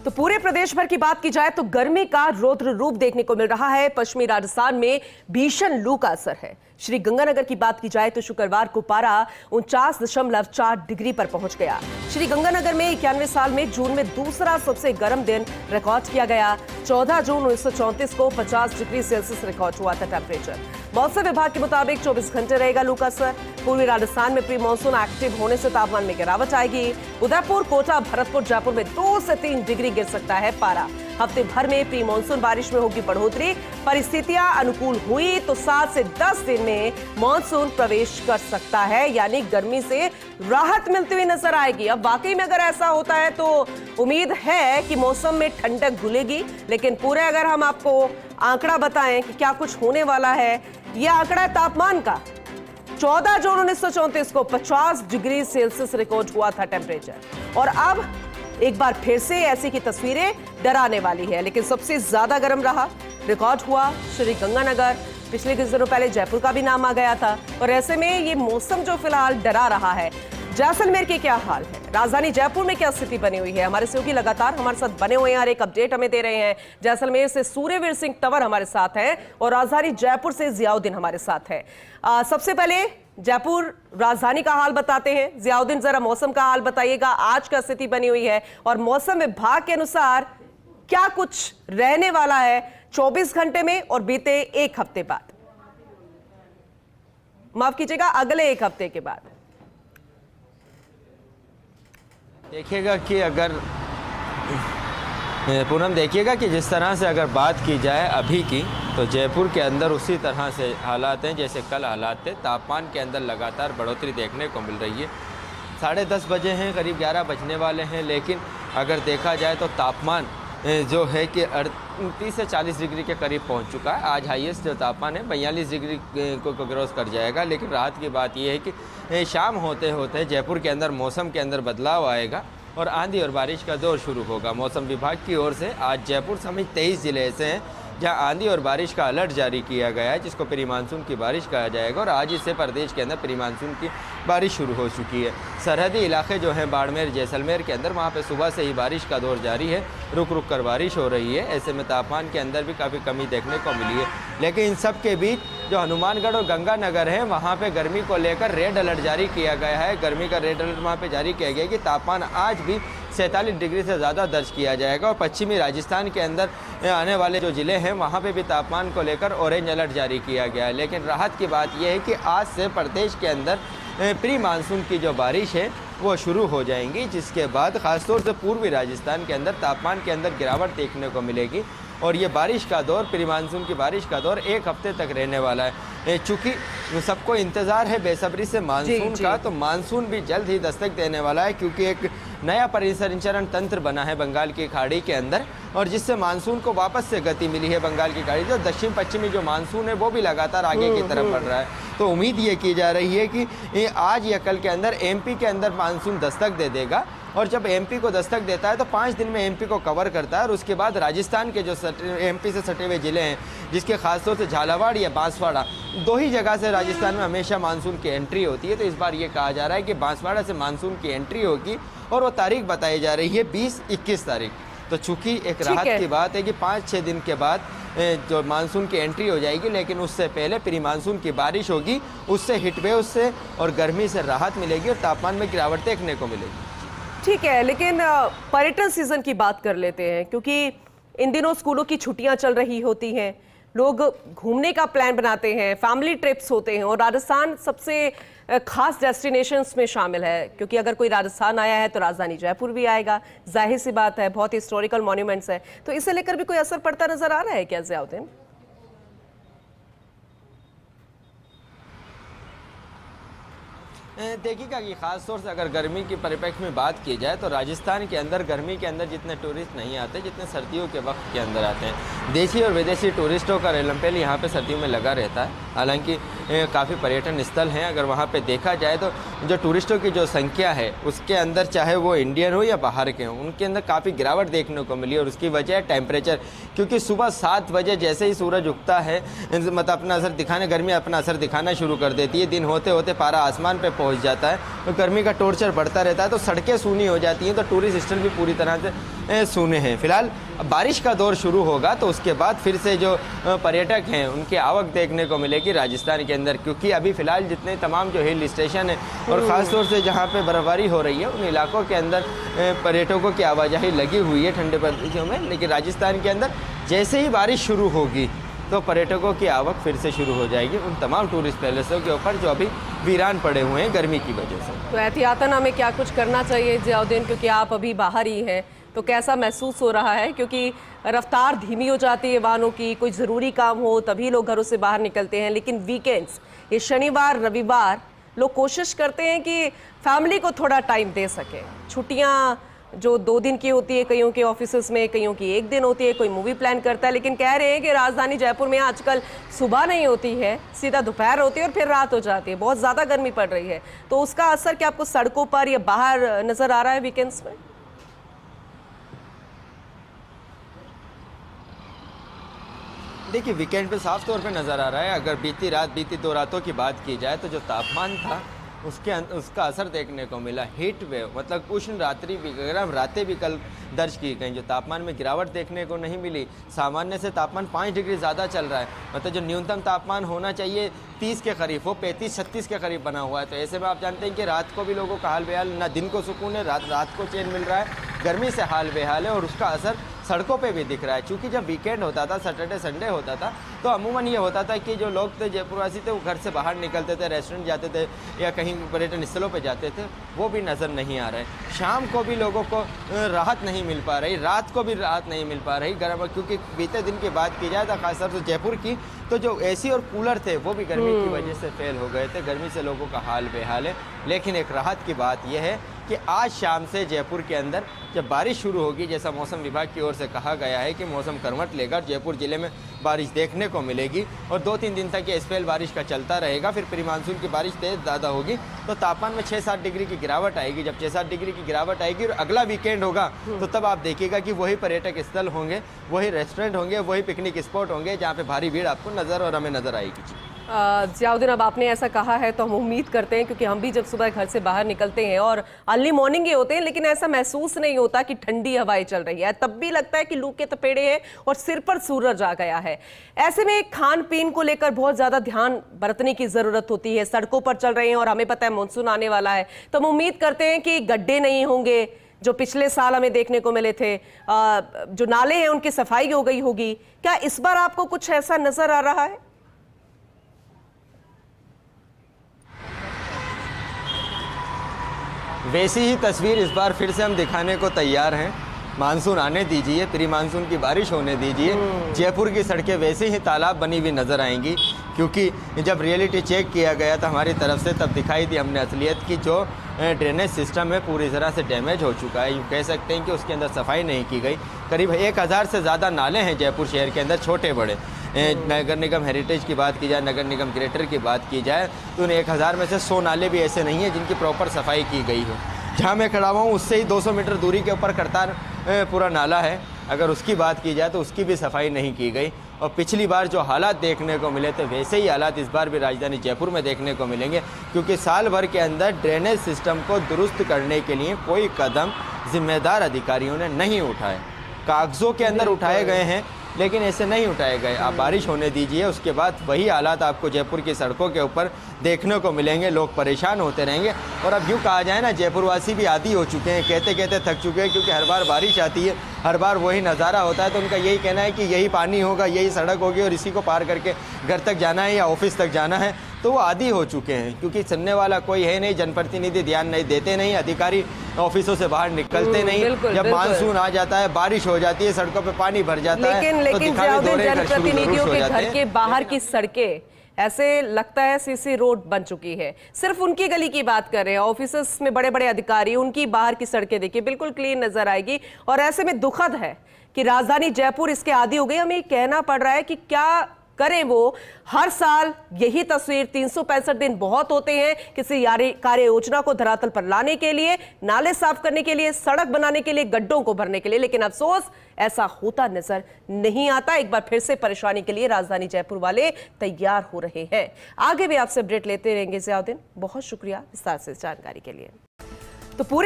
तो पूरे प्रदेश भर की बात की जाए तो गर्मी का रौद्र रूप देखने को मिल रहा है। पश्चिमी राजस्थान में भीषण लू का असर है। श्री गंगानगर की बात की जाए तो शुक्रवार को पारा 49.4 डिग्री पर पहुंच गया। श्री गंगानगर में 91 साल में जून में दूसरा सबसे गर्म दिन रिकॉर्ड किया गया। 14 जून 1934 को 50 डिग्री सेल्सियस रिकॉर्ड हुआ था टेम्परेचर। मौसम विभाग के मुताबिक 24 घंटे रहेगा लू का असर। पूर्वी राजस्थान में प्री मानसून एक्टिव होने से तापमान में गिरावट आएगी। उदयपुर, कोटा, भरतपुर, जयपुर में 2 से 3 डिग्री गिर सकता है पारा। हफ्ते भर में प्री मानसून बारिश में होगी बढ़ोतरी। परिस्थितियां अनुकूल हुई तो 7 से 10 दिन में मानसून प्रवेश कर सकता है, यानी गर्मी से राहत मिलती हुई नजर आएगी। अब वाकई में अगर ऐसा होता है तो उम्मीद है कि मौसम में ठंडक घुलेगी। लेकिन पूरे अगर हम आपको आंकड़ा बताएं कि क्या कुछ होने वाला है, यह आंकड़ा है तापमान का। 14 जून 1934 को 50 डिग्री सेल्सियस रिकॉर्ड हुआ था टेम्परेचर, और अब एक बार फिर से ऐसी की तस्वीरें डराने वाली है। लेकिन सबसे ज्यादा गर्म रहा रिकॉर्ड हुआ श्री गंगानगर। पिछले कुछ दिनों पहले जयपुर का भी नाम आ गया था, और ऐसे में ये मौसम जो फिलहाल डरा रहा है। जैसलमेर के क्या हाल है, राजधानी जयपुर में क्या स्थिति बनी हुई है, हमारे सहयोगी लगातार हमारे साथ बने हुए हैं, हर एक अपडेट हमें दे रहे हैं। जैसलमेर से सूर्यवीर सिंह तंवर हमारे साथ हैं और राजधानी जयपुर से जियाउद्दीन हमारे साथ है। सबसे पहले जयपुर राजधानी का हाल बताते हैं। जियाउद्दीन, जरा मौसम का हाल बताइएगा, आज का स्थिति बनी हुई है और मौसम विभाग के अनुसार क्या कुछ रहने वाला है 24 घंटे में और बीते एक हफ्ते बाद, माफ कीजिएगा अगले एक हफ्ते के बाद। देखिएगा कि अगर पूनम, देखिएगा कि जिस तरह से अगर बात की जाए अभी की, तो जयपुर के अंदर उसी तरह से हालात हैं जैसे कल हालात थे। तापमान के अंदर लगातार बढ़ोतरी देखने को मिल रही है। 10:30 बजे हैं, करीब 11 बजने वाले हैं, लेकिन अगर देखा जाए तो तापमान जो है कि 38 से 40 डिग्री के करीब पहुंच चुका है। आज हाईएस्ट जो तापमान है 42 डिग्री को क्रॉस कर जाएगा। लेकिन राहत की बात यह है कि शाम होते होते जयपुर के अंदर मौसम के अंदर बदलाव आएगा और आंधी और बारिश का दौर शुरू होगा। मौसम विभाग की ओर से आज जयपुर समेत 23 जिले ऐसे हैं जहां आंधी और बारिश का अलर्ट जारी किया गया है, जिसको प्री मानसून की बारिश कहा जाएगा। और आज इससे प्रदेश के अंदर प्री मानसून की बारिश शुरू हो चुकी है। सरहदी इलाके जो हैं बाड़मेर, जैसलमेर के अंदर, वहाँ पे सुबह से ही बारिश का दौर जारी है, रुक रुक कर बारिश हो रही है। ऐसे में तापमान के अंदर भी काफ़ी कमी देखने को मिली है। लेकिन इन सब के बीच जो हनुमानगढ़ और गंगानगर है, वहाँ पर गर्मी को लेकर रेड अलर्ट जारी किया गया है। गर्मी का रेड अलर्ट वहाँ पर जारी किया गया है कि तापमान आज भी 47 डिग्री से ज़्यादा दर्ज किया जाएगा। और पश्चिमी राजस्थान के अंदर आने वाले जो ज़िले हैं वहाँ पे भी तापमान को लेकर ऑरेंज अलर्ट जारी किया गया है। लेकिन राहत की बात यह है कि आज से प्रदेश के अंदर प्री मानसून की जो बारिश है वो शुरू हो जाएंगी, जिसके बाद ख़ासतौर से पूर्वी राजस्थान के अंदर तापमान के अंदर गिरावट देखने को मिलेगी। और ये बारिश का दौर, प्री मानसून की बारिश का दौर एक हफ्ते तक रहने वाला है। चूँकि सबको इंतज़ार है बेसब्री से मानसून का, तो मानसून भी जल्द ही दस्तक देने वाला है, क्योंकि एक नया परिसंचरण तंत्र बना है बंगाल की खाड़ी के अंदर, और जिससे मानसून को वापस से गति मिली है। बंगाल की खाड़ी जो दक्षिण पश्चिमी जो मानसून है वो भी लगातार आगे की तरफ बढ़ रहा है। तो उम्मीद ये की जा रही है कि आज या कल के अंदर एमपी के अंदर मानसून दस्तक दे देगा। और जब एमपी को दस्तक देता है तो 5 दिन में एमपी को कवर करता है, और उसके बाद राजस्थान के जो एमपी से सटे हुए ज़िले हैं, जिसके खासतौर से झालावाड़ या बांसवाड़ा, 2 ही जगह से राजस्थान में हमेशा मानसून की एंट्री होती है। तो इस बार ये कहा जा रहा है कि बांसवाड़ा से मानसून की एंट्री होगी, और वो तारीख बताई जा रही है 20-21 तारीख। तो चूंकि एक राहत की बात है कि 5-6 दिन के बाद जो मानसून की एंट्री हो जाएगी, लेकिन उससे पहले प्री मानसून की बारिश होगी, उससे हीटवेव से और गर्मी से राहत मिलेगी और तापमान में गिरावट देखने को मिलेगी। ठीक है, लेकिन पर्यटन सीजन की बात कर लेते हैं, क्योंकि इन दिनों स्कूलों की छुट्टियां चल रही होती हैं, लोग घूमने का प्लान बनाते हैं, फैमिली ट्रिप्स होते हैं, और राजस्थान सबसे खास डेस्टिनेशंस में शामिल है। क्योंकि अगर कोई राजस्थान आया है तो राजधानी जयपुर भी आएगा, जाहिर सी बात है, बहुत हिस्टोरिकल मॉन्यूमेंट्स है। तो इसे लेकर भी कोई असर पड़ता नजर आ रहा है क्या जियाउद्दीन? देखिएगा कि खासतौर से अगर गर्मी की परिप्रेक्ष्य में बात की जाए तो राजस्थान के अंदर गर्मी के अंदर जितने टूरिस्ट नहीं आते जितने सर्दियों के वक्त के अंदर आते हैं। देशी और विदेशी टूरिस्टों का रेलमपेल यहाँ पे सर्दियों में लगा रहता है। हालांकि काफ़ी पर्यटन स्थल हैं, अगर वहाँ पे देखा जाए तो जो टूरिस्टों की जो संख्या है उसके अंदर, चाहे वो इंडियन हो या बाहर के हों, उनके अंदर काफ़ी गिरावट देखने को मिली। और उसकी वजह है टेम्परेचर, क्योंकि सुबह 7 बजे जैसे ही सूरज उगता है, मतलब अपना असर दिखाने, गर्मी अपना असर दिखाना शुरू कर देती है। दिन होते होते पारा आसमान पर पहुंच जाता है, तो गर्मी का टॉर्चर बढ़ता रहता है, तो सड़कें सूनी हो जाती हैं, तो टूरिस्ट स्टॉल भी पूरी तरह से सूने हैं। फिलहाल बारिश का दौर शुरू होगा तो उसके बाद फिर से जो पर्यटक हैं उनकी आवक देखने को मिलेगी राजस्थान के अंदर, क्योंकि अभी फ़िलहाल जितने तमाम जो हिल स्टेशन हैं और ख़ास तौर से जहाँ पे बर्फबारी हो रही है उन इलाकों के अंदर पर्यटकों की आवाजाही लगी हुई है ठंडे प्रदेशों में। लेकिन राजस्थान के अंदर जैसे ही बारिश शुरू होगी तो पर्यटकों की आवक फिर से शुरू हो जाएगी उन तमाम टूरिस्ट पैलेसों के ऊपर जो अभी वीरान पड़े हुए हैं गर्मी की वजह से। तो एहतियातन हमें क्या कुछ करना चाहिए जियाउद्दीन, क्योंकि आप अभी बाहर ही हैं, तो कैसा महसूस हो रहा है? क्योंकि रफ्तार धीमी हो जाती है वाहनों की, कोई ज़रूरी काम हो तभी लोग घरों से बाहर निकलते हैं, लेकिन वीकेंड्स, ये शनिवार रविवार, लोग कोशिश करते हैं कि फैमिली को थोड़ा टाइम दे सकें। छुट्टियाँ जो 2 दिन की होती है कईयों के ऑफिस में, कईयों की 1 दिन होती है, कोई मूवी प्लान करता है, लेकिन कह रहे हैं कि राजधानी जयपुर में आजकल सुबह नहीं होती है, सीधा दोपहर होती है और फिर रात हो जाती है, बहुत ज़्यादा गर्मी पड़ रही है। तो उसका असर क्या आपको सड़कों पर या बाहर नज़र आ रहा है वीकेंड्स में? देखिए, वीकेंड पे साफ तौर पे नज़र आ रहा है। अगर बीती 2 रातों की बात की जाए तो जो तापमान था उसका असर देखने को मिला। हीट वेव मतलब उष्ण रात्रि भी, गर्म रातें भी कल दर्ज की गई, जो तापमान में गिरावट देखने को नहीं मिली। सामान्य से तापमान 5 डिग्री ज़्यादा चल रहा है, मतलब जो न्यूनतम तापमान होना चाहिए 30 के करीब, वो 35-36 के करीब बना हुआ है। तो ऐसे में आप जानते हैं कि रात को भी लोगों का हाल बेहाल, ना दिन को सुकून है, रात को चैन मिल रहा है, गर्मी से हाल बेहाल है और उसका असर सड़कों पे भी दिख रहा है। क्योंकि जब वीकेंड होता था, सैटरडे संडे होता था, तो अमूमन ये होता था कि जो लोग थे जयपुरवासी थे वो घर से बाहर निकलते थे, रेस्टोरेंट जाते थे या कहीं पर्यटन स्थलों पे जाते थे, वो भी नज़र नहीं आ रहे। शाम को भी लोगों को राहत नहीं मिल पा रही, रात को भी राहत नहीं मिल पा रही गर्म, क्योंकि बीते दिन की बात की जाए तो खासतौर से जयपुर की, तो जो एसी और कूलर थे वो भी गर्मी की वजह से फेल हो गए थे। गर्मी से लोगों का हाल बेहाल है। लेकिन एक राहत की बात यह है कि आज शाम से जयपुर के अंदर जब बारिश शुरू होगी, जैसा मौसम विभाग की ओर से कहा गया है कि मौसम करवट लेकर जयपुर ज़िले में बारिश देखने को मिलेगी और 2-3 दिन तक ये स्पेल बारिश का चलता रहेगा। फिर प्री मानसून की बारिश तेज़ ज़्यादा होगी तो तापमान में 6-7 डिग्री की गिरावट आएगी। जब 6-7 डिग्री की गिरावट आएगी और अगला वीकेंड होगा तो तब आप देखिएगा कि वही पर्यटक स्थल होंगे, वही रेस्टोरेंट होंगे, वही पिकनिक स्पॉट होंगे जहाँ पे भारी भीड़ आपको नज़र और हमें नज़र आएगी। जियाउद्दीन, अब आपने ऐसा कहा है तो हम उम्मीद करते हैं, क्योंकि हम भी जब सुबह घर से बाहर निकलते हैं और अर्ली मॉर्निंग ही होते हैं, लेकिन ऐसा महसूस नहीं होता कि ठंडी हवाएं चल रही है, तब भी लगता है कि लू के तपेड़े हैं और सिर पर सूरज आ गया है। ऐसे में खान पीन को लेकर बहुत ज्यादा ध्यान बरतने की जरूरत होती है। सड़कों पर चल रहे हैं और हमें पता है मानसून आने वाला है, तो हम उम्मीद करते हैं कि गड्ढे नहीं होंगे जो पिछले साल हमें देखने को मिले थे, जो नाले हैं उनकी सफाई हो गई होगी। क्या इस बार आपको कुछ ऐसा नजर आ रहा है? वैसी ही तस्वीर इस बार फिर से हम दिखाने को तैयार हैं। मानसून आने दीजिए, प्री मानसून की बारिश होने दीजिए, जयपुर की सड़कें वैसे ही तालाब बनी हुई नज़र आएंगी। क्योंकि जब रियलिटी चेक किया गया था हमारी तरफ से, तब दिखाई थी हमने असलियत की जो ड्रेनेज सिस्टम है पूरी तरह से डैमेज हो चुका है। यूँ कह सकते हैं कि उसके अंदर सफाई नहीं की गई। करीब 1000 से ज़्यादा नाले हैं जयपुर शहर के अंदर, छोटे बड़े। नगर निगम हेरिटेज की बात की जाए, नगर निगम ग्रेटर की बात की जाए, तो उन 1000 में से 100 नाले भी ऐसे नहीं हैं जिनकी प्रॉपर सफाई की गई हो। जहाँ मैं खड़ा हुआ हूँ उससे ही 200 मीटर दूरी के ऊपर करतार पूरा नाला है, अगर उसकी बात की जाए तो उसकी भी सफाई नहीं की गई। और पिछली बार जो हालात देखने को मिले थे वैसे ही हालात इस बार भी राजधानी जयपुर में देखने को मिलेंगे, क्योंकि साल भर के अंदर ड्रेनेज सिस्टम को दुरुस्त करने के लिए कोई कदम जिम्मेदार अधिकारियों ने नहीं उठाए। कागज़ों के अंदर उठाए गए हैं लेकिन ऐसे नहीं उठाए गए। आप बारिश होने दीजिए, उसके बाद वही हालात आपको जयपुर की सड़कों के ऊपर देखने को मिलेंगे। लोग परेशान होते रहेंगे और अब यूँ कहा जाए ना, जयपुरवासी भी आदी हो चुके हैं, कहते कहते थक चुके हैं, क्योंकि हर बार बारिश आती है, हर बार वही नज़ारा होता है। तो उनका यही कहना है कि यही पानी होगा, यही सड़क होगी और इसी को पार करके घर तक जाना है या ऑफिस तक जाना है। तो वो आदी हो चुके हैं, क्योंकि सुनने वाला कोई है नहीं, जनप्रतिनिधि ध्यान नहीं देते, नहीं अधिकारी ऑफिसों से बाहर निकलते नहीं। जब मानसून आ जाता है, बारिश हो जाती है, सड़कों पे पानी भर जाता है, लेकिन जनप्रतिनिधियों के घर के बाहर की सड़कें ऐसे लगता है सीसी रोड बन चुकी है। सिर्फ उनकी गली की बात कर रहे हैं, ऑफिस में बड़े बड़े अधिकारी, उनकी बाहर की सड़कें देखिए बिल्कुल क्लीन नजर आएगी। और ऐसे में दुखद है कि राजधानी जयपुर इसके आदी हो गई। हमें कहना पड़ रहा है कि क्या करें वो। हर साल यही तस्वीर, 365 दिन बहुत होते हैं किसी कार्य योजना को धरातल पर लाने के लिए, नाले साफ करने के लिए, सड़क बनाने के लिए, गड्ढों को भरने के लिए, लेकिन अफसोस ऐसा होता नजर नहीं आता। एक बार फिर से परेशानी के लिए राजधानी जयपुर वाले तैयार हो रहे हैं। आगे भी आपसे अपडेट लेते रहेंगे जियाउद्दीन, बहुत शुक्रिया विस्तार से जानकारी के लिए। तो पूरे